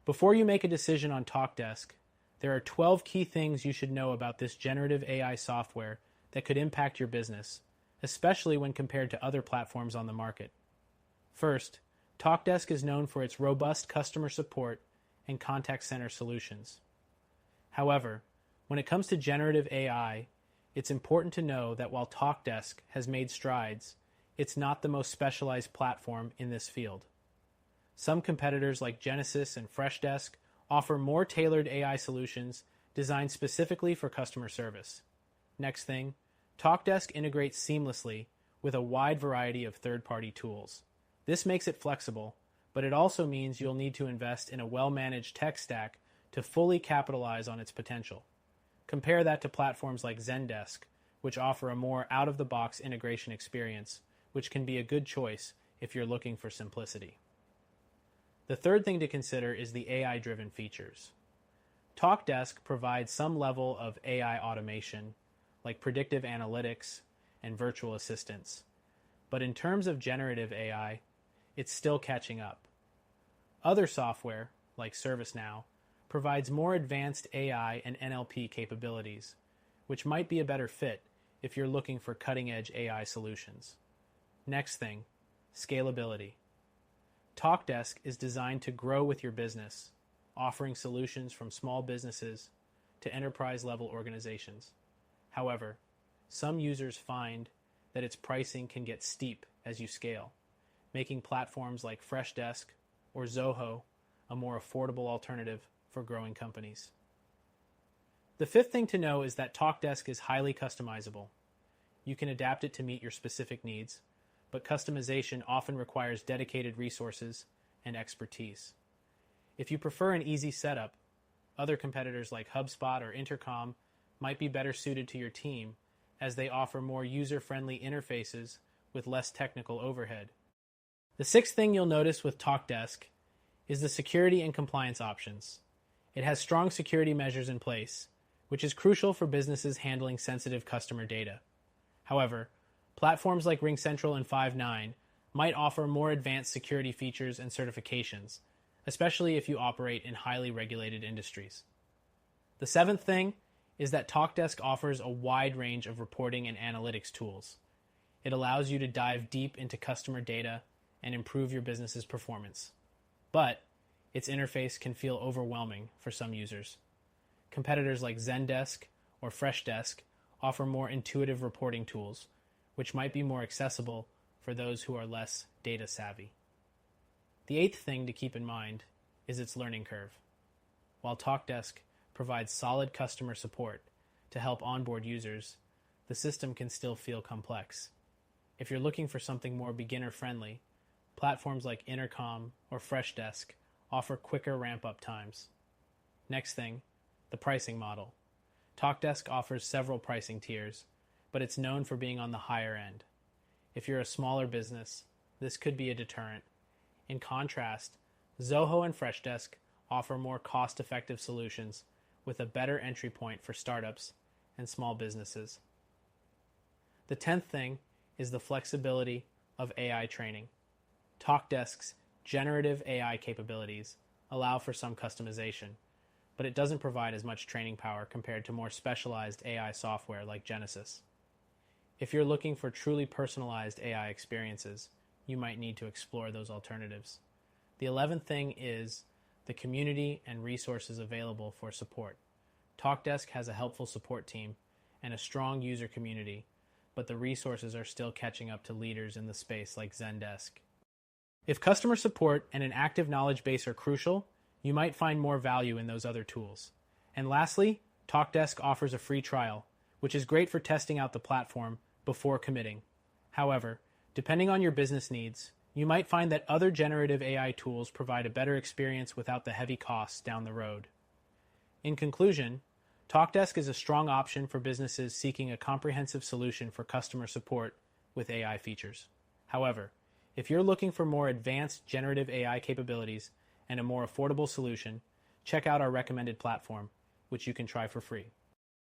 Before you make a decision on Talkdesk, there are 12 key things you should know about this generative AI software that could impact your business, especially when compared to other platforms on the market. First, Talkdesk is known for its robust customer support and contact center solutions. However, when it comes to generative AI, it's important to know that while Talkdesk has made strides, it's not the most specialized platform in this field. Some competitors like Genesys and Freshdesk offer more tailored AI solutions designed specifically for customer service. Next thing, Talkdesk integrates seamlessly with a wide variety of third-party tools. This makes it flexible, but it also means you'll need to invest in a well-managed tech stack to fully capitalize on its potential. Compare that to platforms like Zendesk, which offer a more out-of-the-box integration experience, which can be a good choice if you're looking for simplicity. The third thing to consider is the AI-driven features. Talkdesk provides some level of AI automation, like predictive analytics and virtual assistants. But in terms of generative AI, it's still catching up. Other software, like ServiceNow, provides more advanced AI and NLP capabilities, which might be a better fit if you're looking for cutting-edge AI solutions. Next thing, scalability. Talkdesk is designed to grow with your business, offering solutions from small businesses to enterprise-level organizations. However, some users find that its pricing can get steep as you scale, making platforms like Freshdesk or Zoho a more affordable alternative for growing companies. The fifth thing to know is that Talkdesk is highly customizable. You can adapt it to meet your specific needs, but customization often requires dedicated resources and expertise. If you prefer an easy setup, other competitors like HubSpot or Intercom might be better suited to your team, as they offer more user-friendly interfaces with less technical overhead. The sixth thing you'll notice with Talkdesk is the security and compliance options. It has strong security measures in place, which is crucial for businesses handling sensitive customer data. However, platforms like RingCentral and Five9 might offer more advanced security features and certifications, especially if you operate in highly regulated industries. The seventh thing is that Talkdesk offers a wide range of reporting and analytics tools. It allows you to dive deep into customer data and improve your business's performance. But its interface can feel overwhelming for some users. Competitors like Zendesk or Freshdesk offer more intuitive reporting tools, which might be more accessible for those who are less data savvy. The eighth thing to keep in mind is its learning curve. While Talkdesk provides solid customer support to help onboard users, the system can still feel complex. If you're looking for something more beginner-friendly, platforms like Intercom or Freshdesk offer quicker ramp-up times. Next thing, the pricing model. Talkdesk offers several pricing tiers, but it's known for being on the higher end. If you're a smaller business, this could be a deterrent. In contrast, Zoho and Freshdesk offer more cost-effective solutions with a better entry point for startups and small businesses. The 10th thing is the flexibility of AI training. Talkdesk's generative AI capabilities allow for some customization, but it doesn't provide as much training power compared to more specialized AI software like Genesys. If you're looking for truly personalized AI experiences, you might need to explore those alternatives. The 11th thing is the community and resources available for support. Talkdesk has a helpful support team and a strong user community, but the resources are still catching up to leaders in the space like Zendesk. If customer support and an active knowledge base are crucial, you might find more value in those other tools. And lastly, Talkdesk offers a free trial, which is great for testing out the platform before committing. However, depending on your business needs, you might find that other generative AI tools provide a better experience without the heavy costs down the road. In conclusion, Talkdesk is a strong option for businesses seeking a comprehensive solution for customer support with AI features. However, if you're looking for more advanced generative AI capabilities and a more affordable solution, check out our recommended platform, which you can try for free.